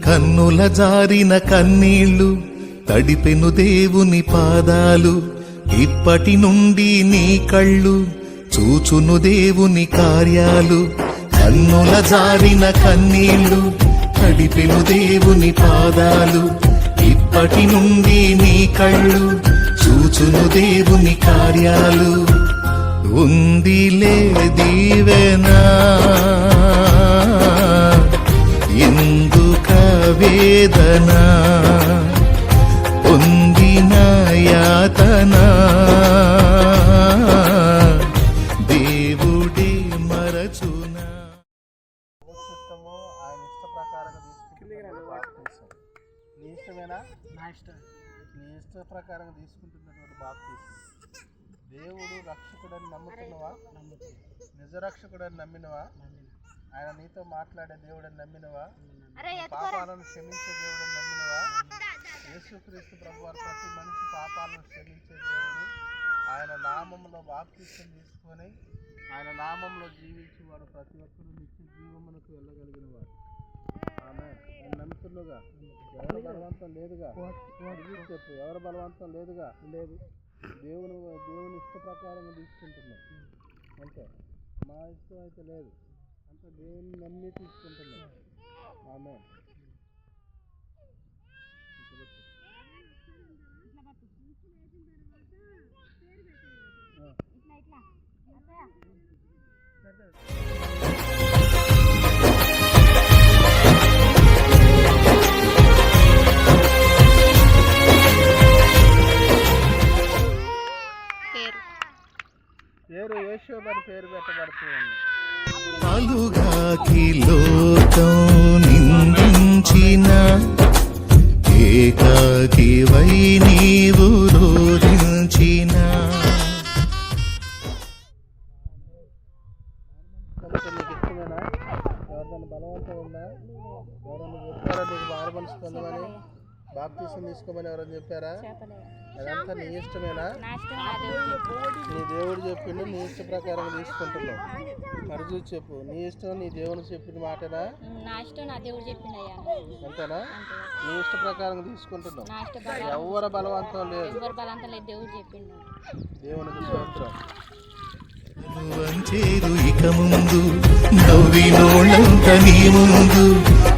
కన్నుల జారిన కన్నీళ్లు తడిపెను దేవుని పాదాలు. ఇప్పటి నుండి నీ కళ్ళు చూచును దేవుని కార్యాలు. కన్నుల జారిన కన్నీళ్లు తడిపెను దేవుని పాదాలు. ఇప్పటి నుండి నీ కళ్ళు చూచును దేవుని కార్యాలు. ఉందిలే దీవెనా ఎందుక వేదన, పొందిన యాతన దేవుడే మరచునా. ఆయన ఇష్ట ప్రకారంగా నీ ఇష్టమేనా? నా ఇష్టం. నీ ఇష్ట ప్రకారంగా తీసుకుంటున్నటువంటి బాప్తీసం. దేవుడు రక్షకుడని నమ్ముతున్నవా? నిజ రక్షకుడని నమ్మినవా? ఆయన నీతో మాట్లాడే దేవుడని నమ్మినవా? పాపాలను క్షమించే దేవుడని నమ్మినవా? యేసుక్రీస్తు ప్రభువారు ప్రతి మనిషి పాపాలను క్షమించే దేవుడు. ఆయన నామంలో బాప్తీసం తీసుకొని ఆయన నామంలో జీవించి వాడు ప్రతి ఒక్కరూ నిత్య జీవమునకు వెళ్ళగలిగిన వాడు. ఆమె నేను నమ్ముతున్నగా. ఎవరి బలవంతం లేదుగా. చెప్పు, ఎవరి బలవంతం లేదుగా. లేదు. దేవుని ఇష్ట ప్రకారంగా తీసుకుంటున్నాం అంతే. మా ఇష్టం అయితే లేదు, అంత దేవుని నమ్మి తీసుకుంటున్నాం. ఆమె పేరు యేషోబు పేరు పెట్టబడుతుంది. పలుగాకి లోకం నిందించిన ఏకాకివై నీవు రోధించిన. నీకు ఇష్టమేనా? ఎవరిదైనా బలవంతం ఉందా? ఎవరైనా చెప్పారా నీకు మారు మనసు పొందమని, బాప్తీసం తీసుకోమని ఎవరైనా చెప్పారా? అదంతా నీ ఇష్టమేనా? నీ దేవుడు చెప్పిండు, నీ ఇష్ట ప్రకారం తీసుకుంటున్నావు. మరి చూసి చెప్పు, నీ ఇష్టం నీ దేవుడు చెప్పిన మాటనా? అంతేనా? నీ ఇష్ట ప్రకారం తీసుకుంటున్నావు. ఎవరి బలవంతం లేదు. దేవునికి స్తోత్రం. వంచేరు ఇక ముందు నవ్వినోళ్ళంత నీ ముందు,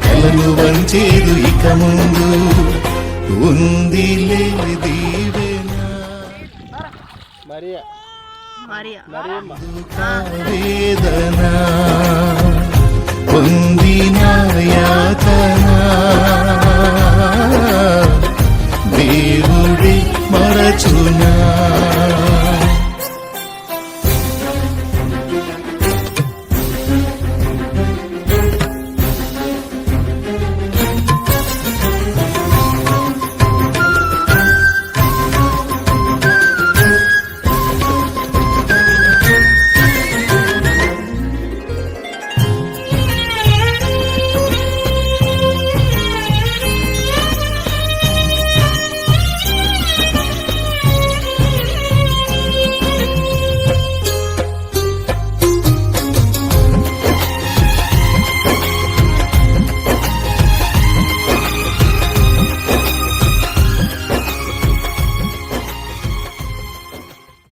కలను వంచేరు ఇక ముందు ఉందిలే దీవెనా. మరియా వేదనా